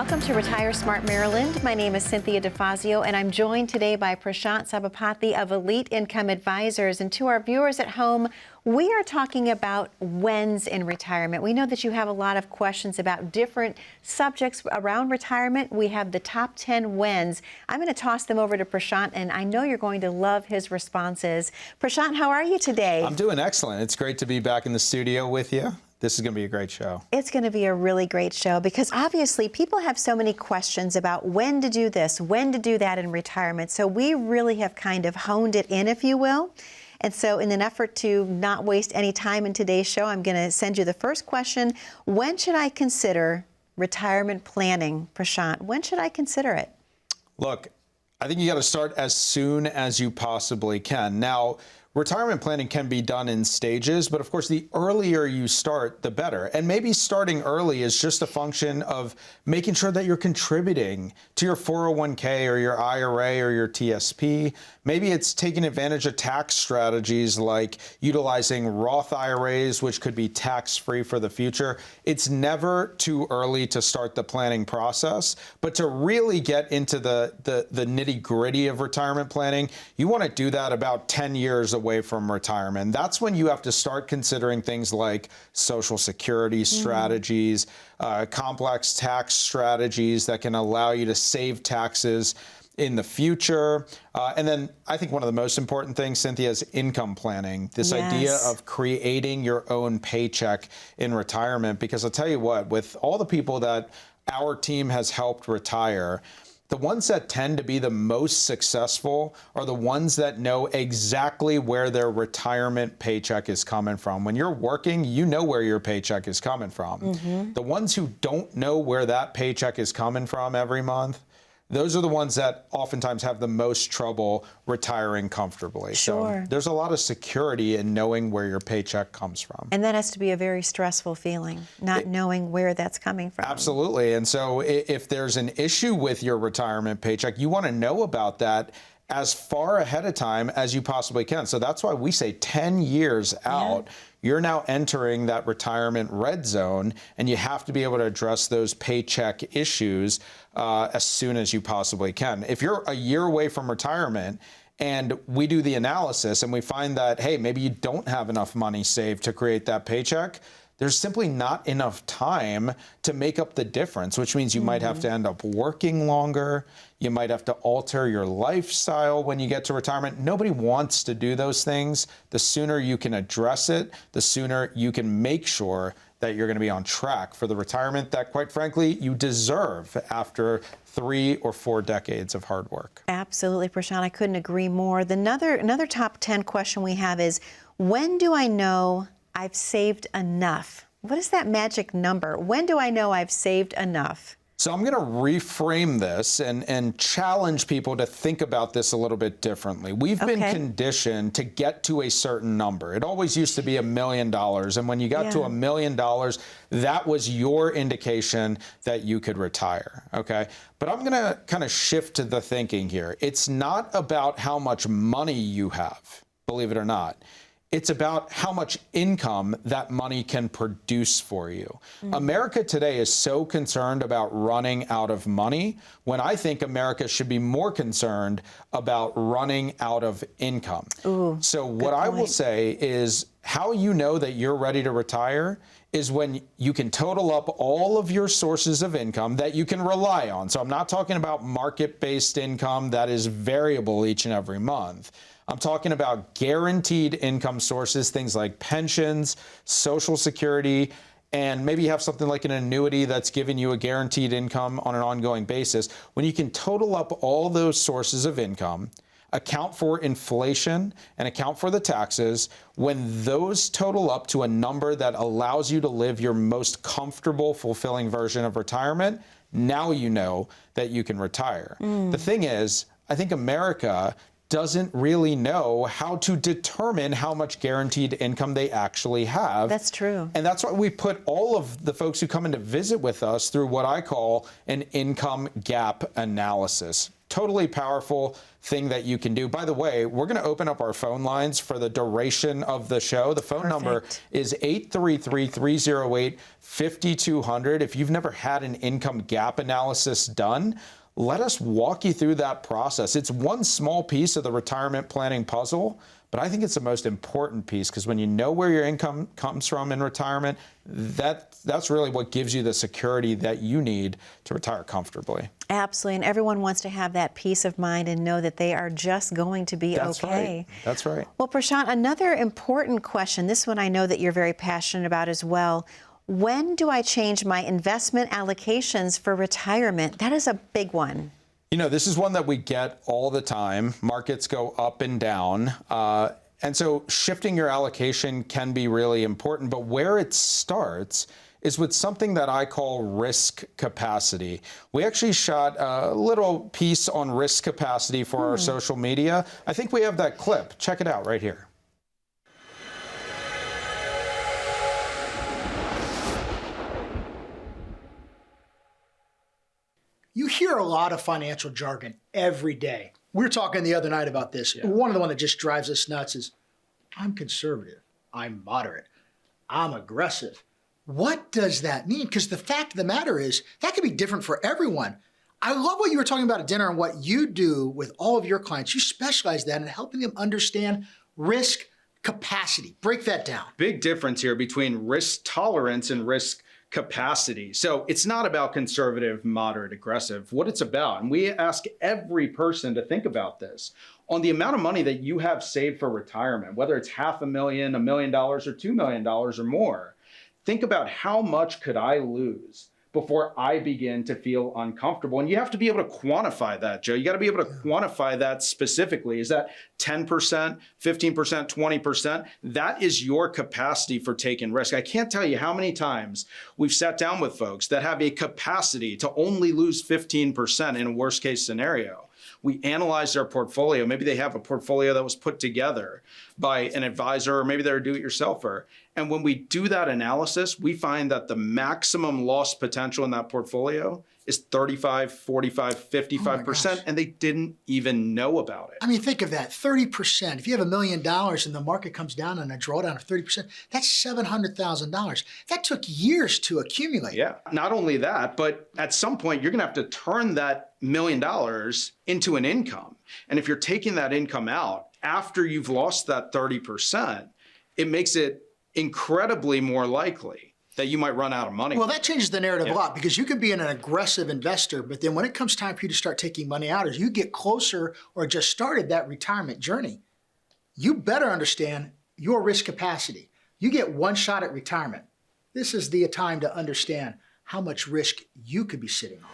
Welcome to Retire Smart Maryland. My name is 𝗧𝗜𝗠𝗘𝗦𝗧𝗔𝗠𝗣𝗦, and I'm joined today by 𝗧𝗠𝗘𝗦𝗧𝗑𝗫𝗧𝗑𝗫 of Elite Income Advisors. And to our viewers at home, we are talking about whens in retirement. We know that you have a lot of questions about different subjects around retirement. We have the top 10 whens. I'm going to toss them over to 𝗧𝗠𝗘, and I know you're going to love his responses. 𝗧𝗠𝗘, how are you today? I'm doing excellent. It's great to be back in the studio with you. This is going to be a great show. It's going to be a really great show because obviously people have so many questions about when to do this, when to do that in retirement. So we really have kind of honed it in, if you will. And so in an effort to not waste any time in today's show, I'm going to send you the first question. When should I consider retirement planning, 𝗧𝗠𝗘? When should I consider it? Look, I think you got to start as soon as you possibly can. Now, retirement planning can be done in stages, but of course, the earlier you start, the better. And maybe starting early is just a function of making sure that you're contributing to your 401k or your IRA or your TSP. Maybe it's taking advantage of tax strategies like utilizing Roth IRAs, which could be tax-free for the future. It's never too early to start the planning process, but to really get into the nitty-gritty of retirement planning, you want to do that about 10 years away from retirement. That's when you have to start considering things like Social Security strategies, complex tax strategies that can allow you to save taxes in the future. And then I think one of the most important things, Cynthia, is income planning. This idea of creating your own paycheck in retirement. Because I'll tell you what, with all the people that our team has helped retire, the ones that tend to be the most successful are the ones that know exactly where their retirement paycheck is coming from. When you're working, you know where your paycheck is coming from. The ones who don't know where that paycheck is coming from every month, those are the ones that oftentimes have the most trouble retiring comfortably. Sure. So there's a lot of security in knowing where your paycheck comes from. And that has to be a very stressful feeling, not knowing where that's coming from. Absolutely. And so if there's an issue with your retirement paycheck, you want to know about that as far ahead of time as you possibly can. So that's why we say 10 years out, you're now entering that retirement red zone, and you have to be able to address those paycheck issues as soon as you possibly can. If you're a year away from retirement and we do the analysis and we find that, hey, maybe you don't have enough money saved to create that paycheck, there's simply not enough time to make up the difference, which means you might have to end up working longer. You might have to alter your lifestyle when you get to retirement. Nobody wants to do those things. The sooner you can address it, the sooner you can make sure that you're going to be on track for the retirement that, quite frankly, you deserve after 3 or 4 decades of hard work. Absolutely, 𝗧𝗠𝗘. I couldn't agree more. Another top 10 question we have is, when do I know I've saved enough? What is that magic number? When do I know I've saved enough? So I'm going to reframe this and challenge people to think about this a little bit differently. We've been conditioned to get to a certain number. It always used to be $1 million. And when you got to $1 million, that was your indication that you could retire. Okay. But I'm going to kind of shift to the thinking here. It's not about how much money you have, believe it or not. It's about how much income that money can produce for you. America today is so concerned about running out of money, when I think America should be more concerned about running out of income. So what I will say is, how you know that you're ready to retire is when you can total up all of your sources of income that you can rely on. So I'm not talking about market-based income that is variable each and every month. I'm talking about guaranteed income sources, things like pensions, Social Security, and maybe you have something like an annuity that's giving you a guaranteed income on an ongoing basis. When you can total up all those sources of income, account for inflation and account for the taxes, when those total up to a number that allows you to live your most comfortable, fulfilling version of retirement, now you know that you can retire. The thing is, I think America doesn't really know how to determine how much guaranteed income they actually have. That's true. And that's why we put all of the folks who come in to visit with us through what I call an income gap analysis. totally powerful thing that you can do. By the way, we're going to open up our phone lines for the duration of the show. The phone number is 833-308-5200. If you've never had an income gap analysis done, let us walk you through that process. It's one small piece of the retirement planning puzzle, but I think it's the most important piece, because when you know where your income comes from in retirement, that's really what gives you the security that you need to retire comfortably. Absolutely, and everyone wants to have that peace of mind and know that they are just going to be okay. That's right. Well, Prashant, another important question, this one I know that you're very passionate about as well. When do I change my investment allocations for retirement? That is a big one. You know, this is one that we get all the time. Markets go up and down. And so shifting your allocation can be really important. But where it starts is with something that I call risk capacity. We actually shot a little piece on risk capacity for our social media. I think we have that clip. Check it out right here. You hear a lot of financial jargon every day. We were talking the other night about this. One of the ones that just drives us nuts is, I'm conservative, I'm moderate, I'm aggressive. What does that mean? Because the fact of the matter is, that could be different for everyone. I love what you were talking about at dinner and what you do with all of your clients. You specialize that in helping them understand risk capacity. Break that down. Big difference here between risk tolerance and risk capacity. So it's not about conservative, moderate, aggressive. What it's about, and we ask every person to think about this, on the amount of money that you have saved for retirement, whether it's $500,000, $1 million, or $2 million or more, think about how much could I lose before I begin to feel uncomfortable. And you have to be able to quantify that, Joe. You got to be able to quantify that specifically. Is that 10%, 15%, 20%? That is your capacity for taking risk. I can't tell you how many times we've sat down with folks that have a capacity to only lose 15% in a worst case scenario. We analyze their portfolio. Maybe they have a portfolio that was put together by an advisor, or maybe they're a do-it-yourselfer. And when we do that analysis, we find that the maximum loss potential in that portfolio is 35, 45, 55%, and they didn't even know about it. I mean, think of that, 30%. If you have $1 million and the market comes down on a drawdown of 30%, that's $700,000. That took years to accumulate. Yeah, not only that, but at some point, you're gonna have to turn that $1 million into an income. And if you're taking that income out after you've lost that 30%, it makes it incredibly more likely that you might run out of money. Well, that changes the narrative a lot, because you can be an aggressive investor, but then when it comes time for you to start taking money out, as you get closer or just started that retirement journey, you better understand your risk capacity. You get one shot at retirement. This is the time to understand how much risk you could be sitting on.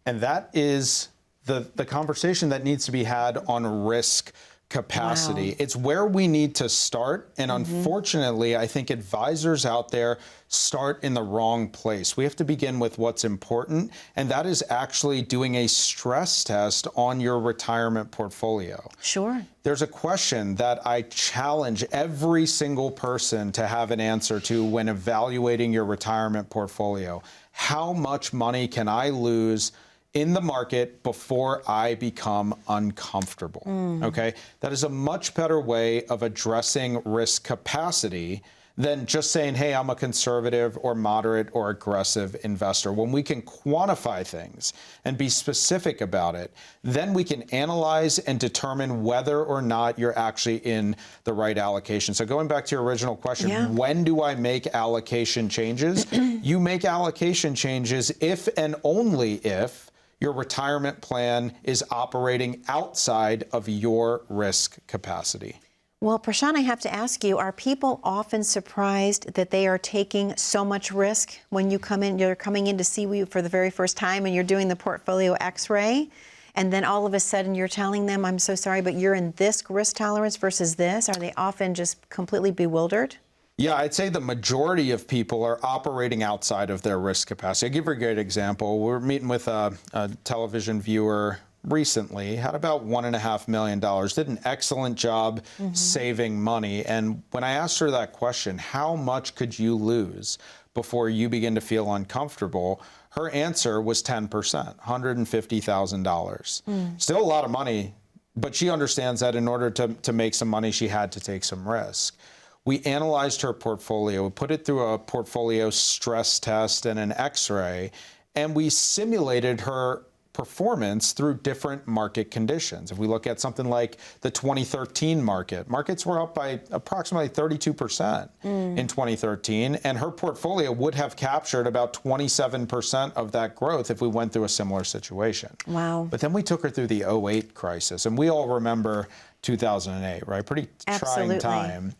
And that is the conversation that needs to be had on risk capacity. Wow. It's where we need to start. And unfortunately, I think advisors out there start in the wrong place. We have to begin with what's important, and that is actually doing a stress test on your retirement portfolio. Sure. There's a question that I challenge every single person to have an answer to when evaluating your retirement portfolio. How much money can I lose in the market before I become uncomfortable? Okay, that is a much better way of addressing risk capacity than just saying, hey, I'm a conservative or moderate or aggressive investor. When we can quantify things and be specific about it, then we can analyze and determine whether or not you're actually in the right allocation. So going back to your original question, when do I make allocation changes? You make allocation changes if and only if your retirement plan is operating outside of your risk capacity. Well, Prashant, I have to ask you, are people often surprised that they are taking so much risk when you come in, you're coming in to see you for the very first time and you're doing the portfolio x-ray, and then all of a sudden you're telling them, I'm so sorry, but you're in this risk tolerance versus this? Are they often just completely bewildered? Yeah, I'd say the majority of people are operating outside of their risk capacity. I'll give you a great example. We're meeting with a television viewer recently, had about $1.5 million, did an excellent job saving money. And when I asked her that question, how much could you lose before you begin to feel uncomfortable? Her answer was 10%, $150,000. Still a lot of money, but she understands that in order to make some money, she had to take some risk. We analyzed her portfolio, we put it through a portfolio stress test and an X-ray, and we simulated her performance through different market conditions. If we look at something like the 2013 market, markets were up by approximately 32% in 2013, and her portfolio would have captured about 27% of that growth if we went through a similar situation. Wow. But then we took her through the '08 crisis, and we all remember 2008, right? Pretty trying time.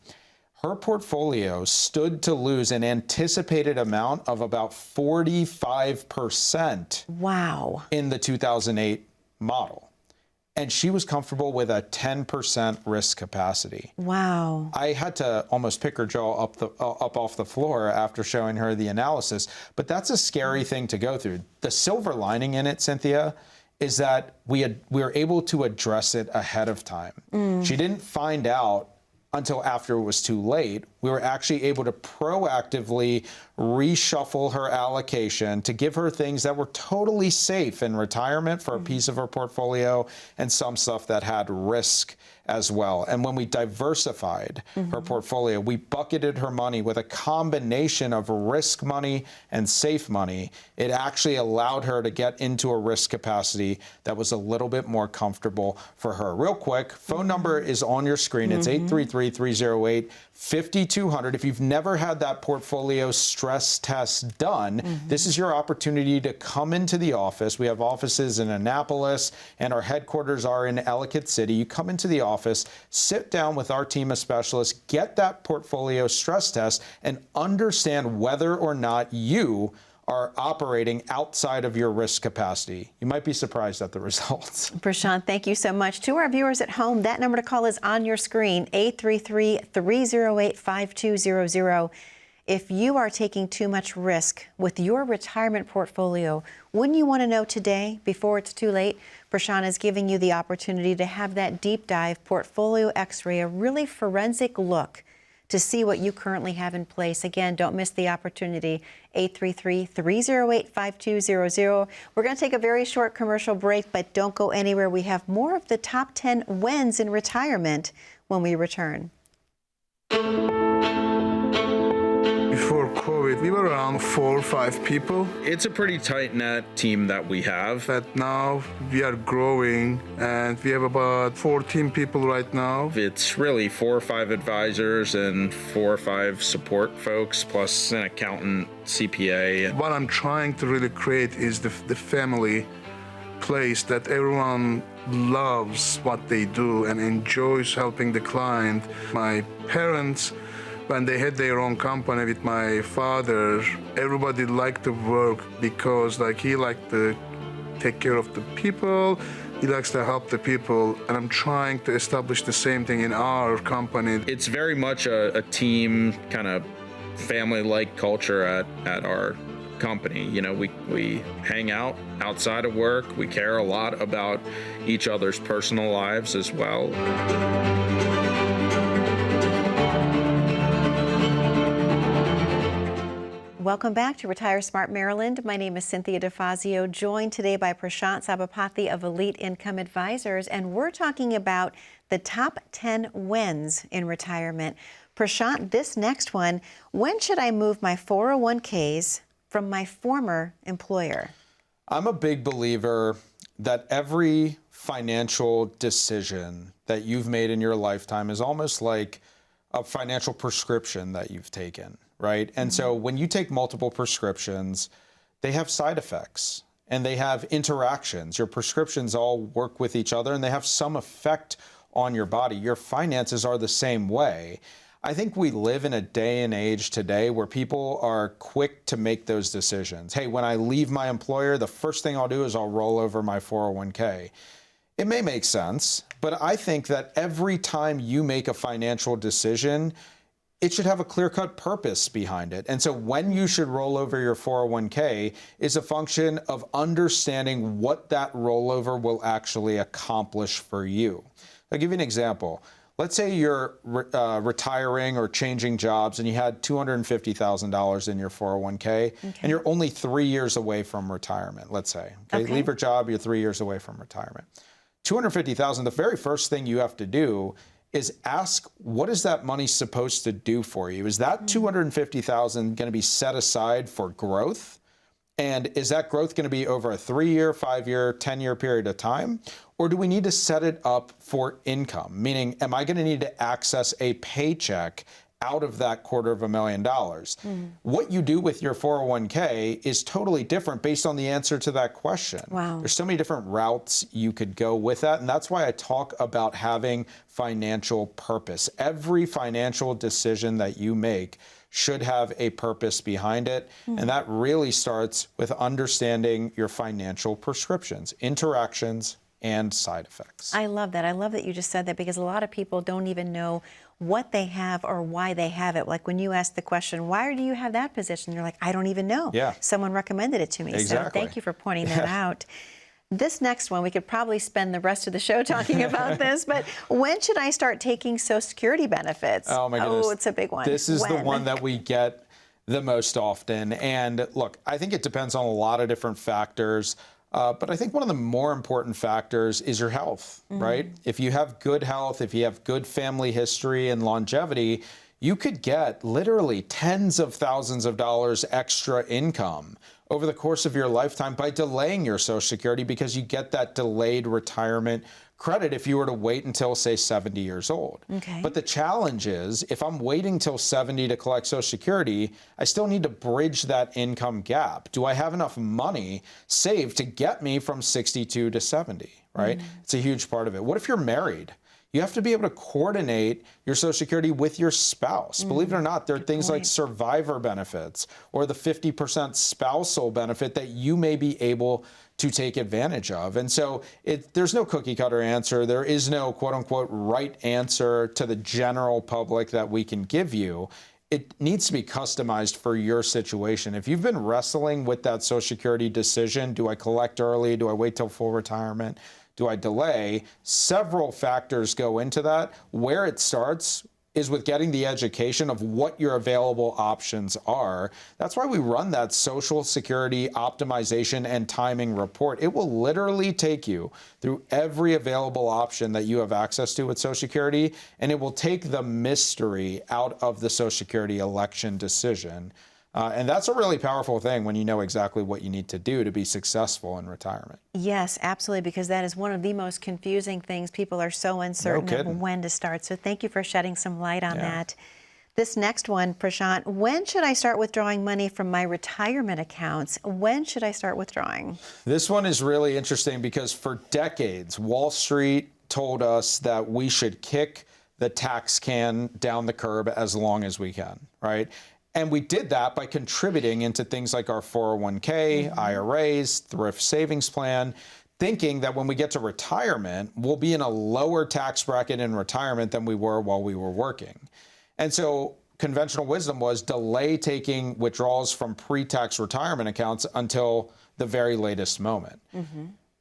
Her portfolio stood to lose an anticipated amount of about 45%. Wow. In the 2008 model. And she was comfortable with a 10% risk capacity. Wow. I had to almost pick her jaw up off the floor after showing her the analysis. But that's a scary thing to go through. The silver lining in it, Cynthia, is that we were able to address it ahead of time. She didn't find out until after it was too late. We were actually able to proactively reshuffle her allocation to give her things that were totally safe in retirement for a piece of her portfolio and some stuff that had risk as well. And when we diversified her portfolio, we bucketed her money with a combination of risk money and safe money. It actually allowed her to get into a risk capacity that was a little bit more comfortable for her. Real quick, phone number is on your screen. It's 833-308-5200. If you've never had that portfolio stress test done, this is your opportunity to come into the office. We have offices in Annapolis, and our headquarters are in Ellicott City. You come into the office, sit down with our team of specialists, get that portfolio stress test, and understand whether or not you are operating outside of your risk capacity. You might be surprised at the results. Prashant, thank you so much. To our viewers at home, that number to call is on your screen, 833-308-5200. If you are taking too much risk with your retirement portfolio, wouldn't you want to know today, before it's too late? Prashant is giving you the opportunity to have that deep dive portfolio X-ray, a really forensic look to see what you currently have in place. Again, don't miss the opportunity, 833-308-5200. We're going to take a very short commercial break, but don't go anywhere. We have more of the top 10 wins in retirement when we return. Before COVID, we were around 4 or 5 people. It's a pretty tight-knit team that we have. But now we are growing, and we have about 14 people right now. It's really 4 or 5 advisors and 4 or 5 support folks, plus an accountant, CPA. What I'm trying to really create is the family place that everyone loves what they do and enjoys helping the client. My parents, when they had their own company with my father, everybody liked to work because he liked to take care of the people, he likes to help the people, and I'm trying to establish the same thing in our company. It's very much a team, kind of family-like culture at our company. You know, we hang out outside of work, we care a lot about each other's personal lives as well. Welcome back to Retire Smart Maryland. My name is Cynthia DeFazio, joined today by Prashant 𝗧𝗜𝗠𝗘𝗦 of Elite Income Advisors, and we're talking about the top 10 wins in retirement. Prashant, this next one, when should I move my 401ks from my former employer? I'm a big believer that every financial decision that you've made in your lifetime is almost like a financial prescription that you've taken. Right? And so when you take multiple prescriptions, they have side effects and they have interactions. Your prescriptions all work with each other and they have some effect on your body. Your finances are the same way. I think we live in a day and age today where people are quick to make those decisions. Hey, when I leave my employer, the first thing I'll do is I'll roll over my 401k. It may make sense, but I think that every time you make a financial decision, it should have a clear-cut purpose behind it. And so when you should roll over your 401k is a function of understanding what that rollover will actually accomplish for you. I'll give you an example. let's say you're retiring or changing jobs and you had $250,000 in your 401k and you're only 3 years away from retirement, let's say. Okay? Leave your job, you're 3 years away from retirement. $250,000, the very first thing you have to do is ask, what is that money supposed to do for you? Is that $250,000 going to be set aside for growth? And is that growth going to be over a 3-year, 5-year, 10-year period of time? Or do we need to set it up for income? Meaning, am I going to need to access a paycheck out of that $250,000? What you do with your 401k is totally different based on the answer to that question. Wow. There's so many different routes you could go with that. And that's why I talk about having financial purpose. Every financial decision that you make should have a purpose behind it. And that really starts with understanding your financial prescriptions, interactions, and side effects. I love that. I love that you just said that, because a lot of people don't even know what they have or why they have it. Like when you ask the question, why do you have that position? You're like, I don't even know. Yeah. Someone recommended it to me. Exactly. So thank you for pointing that out. This next one, we could probably spend the rest of the show talking about this, but when should I start taking Social Security benefits? Oh my goodness. Oh, it's a big one. This is the one that we get the most often. And look, I think it depends on a lot of different factors. But I think one of the more important factors is your health, right? If you have good health, if you have good family history and longevity, you could get literally tens of thousands of dollars extra income over the course of your lifetime by delaying your Social Security, because you get that delayed retirement credit if you were to wait until, say, 70 years old. Okay. But the challenge is, if I'm waiting till 70 to collect Social Security, I still need to bridge that income gap. Do I have enough money saved to get me from 62 to 70, right? It's a huge part of it. What if you're married? You have to be able to coordinate your Social Security with your spouse. Believe it or not, there are things like survivor benefits or the 50% spousal benefit that you may be able to take advantage of. And so there's no cookie cutter answer. There is no quote unquote right answer to the general public that we can give you. It needs to be customized for your situation. If you've been wrestling with that Social Security decision, do I collect early? Do I wait till full retirement? Do I delay? Several factors go into that. Where it starts is with getting the education of what your available options are. That's why we run that Social Security optimization and timing report. It will literally take you through every available option that you have access to with Social Security, and it will take the mystery out of the Social Security election decision. And that's a really powerful thing when you know exactly what you need to do to be successful in retirement. Yes, absolutely, because that is one of the most confusing things. People are so uncertain of when to start. So thank you for shedding some light on that. This next one, Prashant, when should I start withdrawing money from my retirement accounts? When should I start withdrawing? This one is really interesting because for decades, Wall Street told us that we should kick the tax can down the curb as long as we can, right? And we did that by contributing into things like our 401k, IRAs, thrift savings plan, thinking that when we get to retirement, we'll be in a lower tax bracket in retirement than we were while we were working. And so conventional wisdom was delay taking withdrawals from pre-tax retirement accounts until the very latest moment.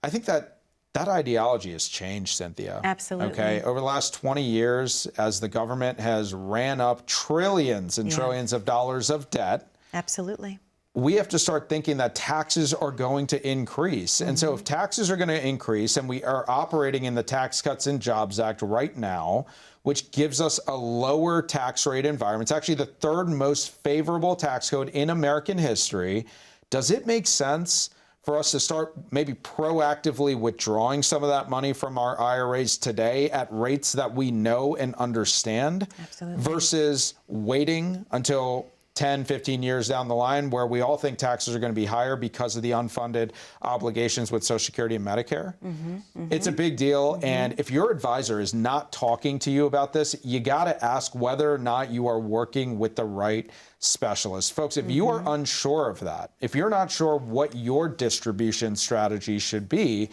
I think that ideology has changed, Cynthia. Absolutely. Okay. Over the last 20 years, as the government has ran up trillions and trillions of dollars of debt. Absolutely. We have to start thinking that taxes are going to increase. And so if taxes are going to increase, and we are operating in the Tax Cuts and Jobs Act right now, which gives us a lower tax rate environment. It's actually the third most favorable tax code in American history. Does it make sense for us to start maybe proactively withdrawing some of that money from our IRAs today at rates that we know and understand? Absolutely. Versus waiting until 10, 15 years down the line where we all think taxes are going to be higher because of the unfunded obligations with Social Security and Medicare? It's a big deal. And if your advisor is not talking to you about this, you got to ask whether or not you are working with the right specialist. Folks, if you are unsure of that, if you're not sure what your distribution strategy should be,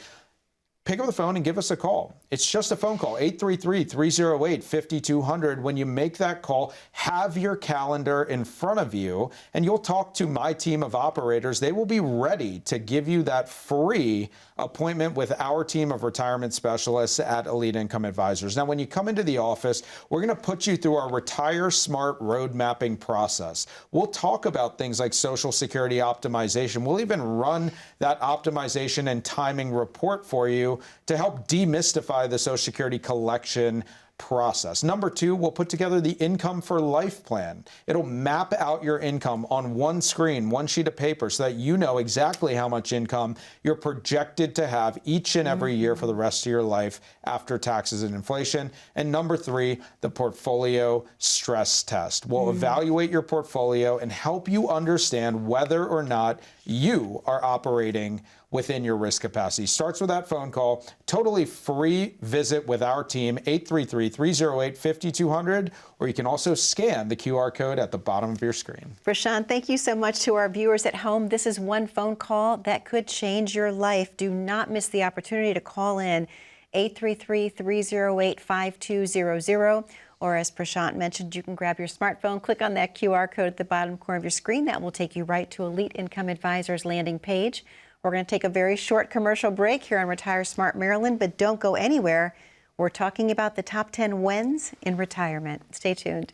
pick up the phone and give us a call. It's just a phone call, 833-308-5200. When you make that call, have your calendar in front of you, and you'll talk to my team of operators. They will be ready to give you that free appointment with our team of retirement specialists at Elite Income Advisors. Now, when you come into the office, we're going to put you through our Retire Smart road mapping process. We'll talk about things like Social Security optimization. We'll even run that optimization and timing report for you to help demystify the Social Security collection process. Number two, we'll put together the Income for Life plan. It'll map out your income on one screen, one sheet of paper, so that you know exactly how much income you're projected to have each and every year for the rest of your life after taxes and inflation. And number three, the portfolio stress test. We'll evaluate your portfolio and help you understand whether or not you are operating within your risk capacity. Starts with that phone call, totally free visit with our team, 833-308-5200, or you can also scan the QR code at the bottom of your screen. Prashant, thank you so much to our viewers at home. This is one phone call that could change your life. Do not miss the opportunity to call in, 833-308-5200. Or as Prashant mentioned, you can grab your smartphone, click on that QR code at the bottom corner of your screen. That will take you right to Elite Income Advisors landing page. We're going to take a very short commercial break here on Retire Smart Maryland, but don't go anywhere. We're talking about the top 10 wins in retirement. Stay tuned.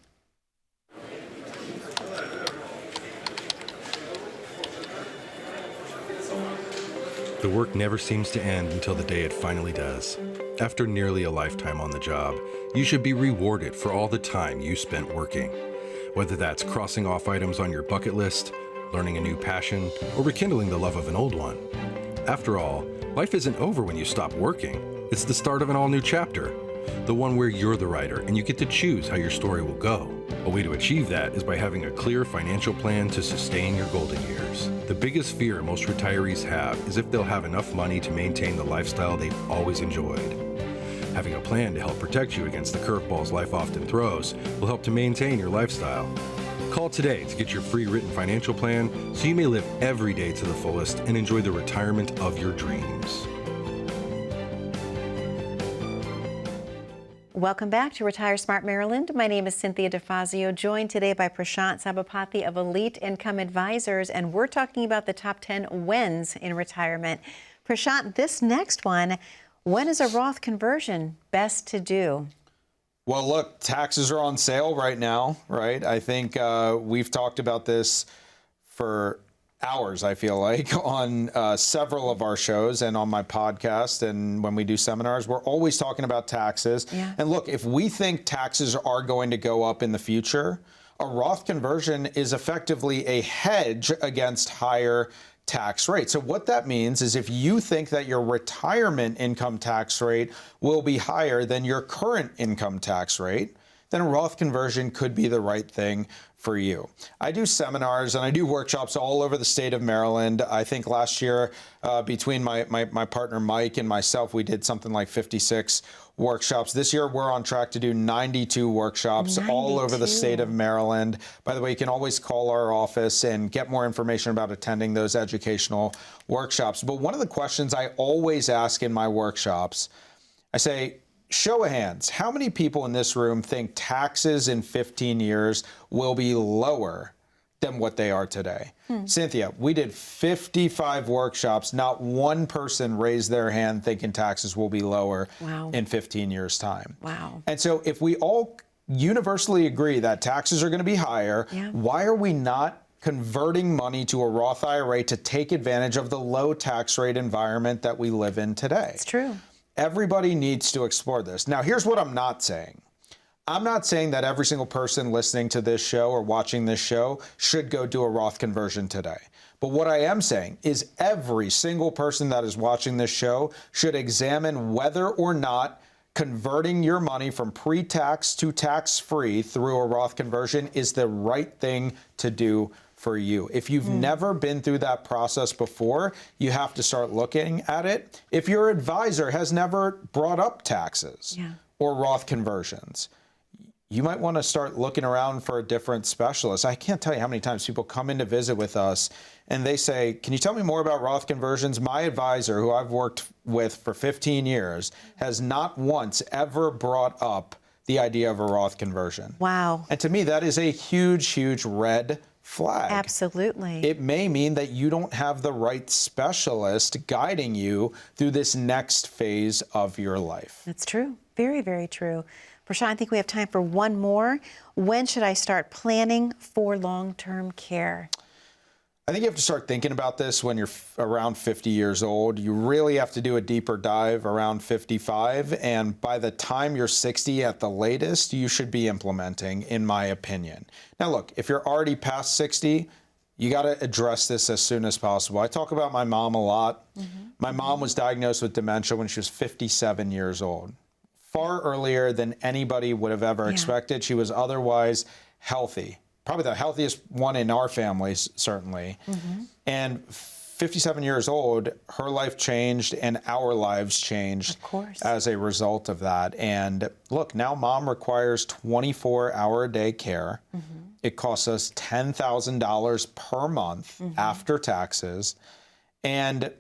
The work never seems to end until the day it finally does. After nearly a lifetime on the job, you should be rewarded for all the time you spent working. Whether that's crossing off items on your bucket list, learning a new passion, or rekindling the love of an old one. After all, life isn't over when you stop working. It's the start of an all-new chapter, the one where you're the writer and you get to choose how your story will go. A way to achieve that is by having a clear financial plan to sustain your golden years. The biggest fear most retirees have is if they'll have enough money to maintain the lifestyle they've always enjoyed. Having a plan to help protect you against the curveballs life often throws will help to maintain your lifestyle. Call today to get your free written financial plan so you may live every day to the fullest and enjoy the retirement of your dreams. Welcome back to Retire Smart Maryland. My name is Cynthia DeFazio, joined today by Prashant 𝗧𝗜𝗠𝗘𝗦 of Elite Income Advisors, and we're talking about the top 10 wins in retirement. Prashant, this next one, when is a Roth conversion best to do? Well, look, taxes are on sale right now, right? I think we've talked about this for hours, I feel like, on several of our shows and on my podcast. And when we do seminars, we're always talking about taxes. Yeah. And look, if we think taxes are going to go up in the future, a Roth conversion is effectively a hedge against higher tax rate. So what that means is if you think that your retirement income tax rate will be higher than your current income tax rate, then a Roth conversion could be the right thing for you. I do seminars and I do workshops all over the state of Maryland. I think last year, between my partner Mike and myself, we did something like 56 workshops. This year, we're on track to do 92 workshops all over the state of Maryland. By the way, you can always call our office and get more information about attending those educational workshops. But one of the questions I always ask in my workshops, I say, show of hands, how many people in this room think taxes in 15 years will be lower than what they are today? Cynthia, we did 55 workshops. Not one person raised their hand thinking taxes will be lower in 15 years' time. Wow. And so if we all universally agree that taxes are going to be higher, why are we not converting money to a Roth IRA to take advantage of the low tax rate environment that we live in today? It's true. Everybody needs to explore this. Now, here's what I'm not saying. I'm not saying that every single person listening to this show or watching this show should go do a Roth conversion today. But what I am saying is every single person that is watching this show should examine whether or not converting your money from pre-tax to tax-free through a Roth conversion is the right thing to do for you. If you've never been through that process before, you have to start looking at it. If your advisor has never brought up taxes or Roth conversions, you might want to start looking around for a different specialist. I can't tell you how many times people come in to visit with us and they say, can you tell me more about Roth conversions? My advisor, who I've worked with for 15 years, has not once ever brought up the idea of a Roth conversion. Wow. And to me, that is a huge, huge red flag. Absolutely. It may mean that you don't have the right specialist guiding you through this next phase of your life. That's true. Very, very true. Prashant, I think we have time for one more. When should I start planning for long-term care? I think you have to start thinking about this when you're around 50 years old. You really have to do a deeper dive around 55. And by the time you're 60 at the latest, you should be implementing, in my opinion. Now, look, if you're already past 60, you got to address this as soon as possible. I talk about my mom a lot. My mom was diagnosed with dementia when she was 57 years old. Far earlier than anybody would have ever expected. She was otherwise healthy. Probably the healthiest one in our families, certainly. And 57 years old, her life changed and our lives changed as a result of that. And look, now mom requires 24-hour-a-day care. It costs us $10,000 per month after taxes. And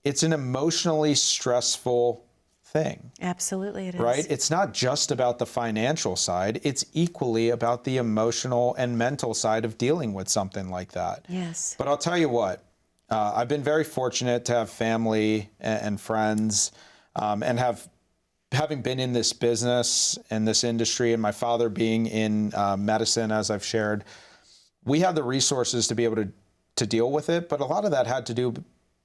it's an emotionally stressful thing. Absolutely it is. Right? It's not just about the financial side. It's equally about the emotional and mental side of dealing with something like that. Yes. But I'll tell you what, I've been very fortunate to have family and friends and having been in this business and this industry, and my father being in medicine, as I've shared, we had the resources to be able to deal with it. But a lot of that had to do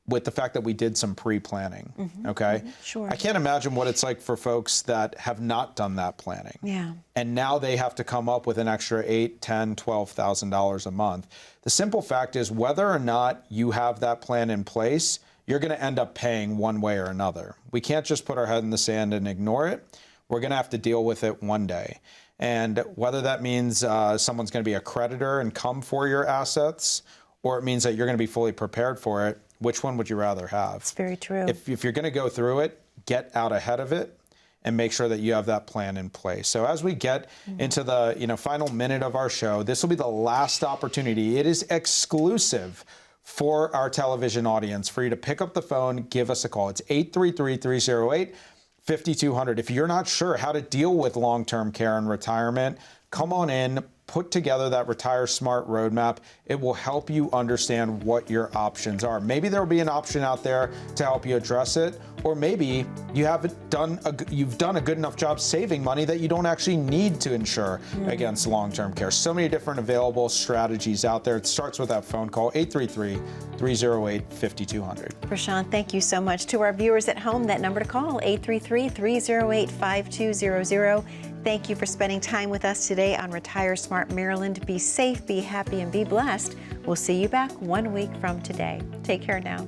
with the fact that we did some pre-planning, okay? Sure. I can't imagine what it's like for folks that have not done that planning. Yeah. And now they have to come up with an extra $8,000, $10,000, $12,000 a month. The simple fact is, whether or not you have that plan in place, you're gonna end up paying one way or another. We can't just put our head in the sand and ignore it. We're gonna have to deal with it one day. And whether that means someone's gonna be a creditor and come for your assets, or it means that you're gonna be fully prepared for it, which one would you rather have? It's very true. If you're going to go through it, get out ahead of it and make sure that you have that plan in place. So as we get into the final minute of our show, this will be the last opportunity. It is exclusive for our television audience for you to pick up the phone, give us a call. It's 833-308-5200. If you're not sure how to deal with long-term care and retirement, come on in, put together that Retire Smart roadmap. It will help you understand what your options are. Maybe there will be an option out there to help you address it, or maybe you've done a good enough job saving money that you don't actually need to insure against long-term care. So many different available strategies out there. It starts with that phone call, 833-308-5200. Prashant, thank you so much. To our viewers at home, that number to call, 833-308-5200. Thank you for spending time with us today on Retire Smart Maryland. Be safe, be happy, and be blessed. We'll see you back 1 week from today. Take care now.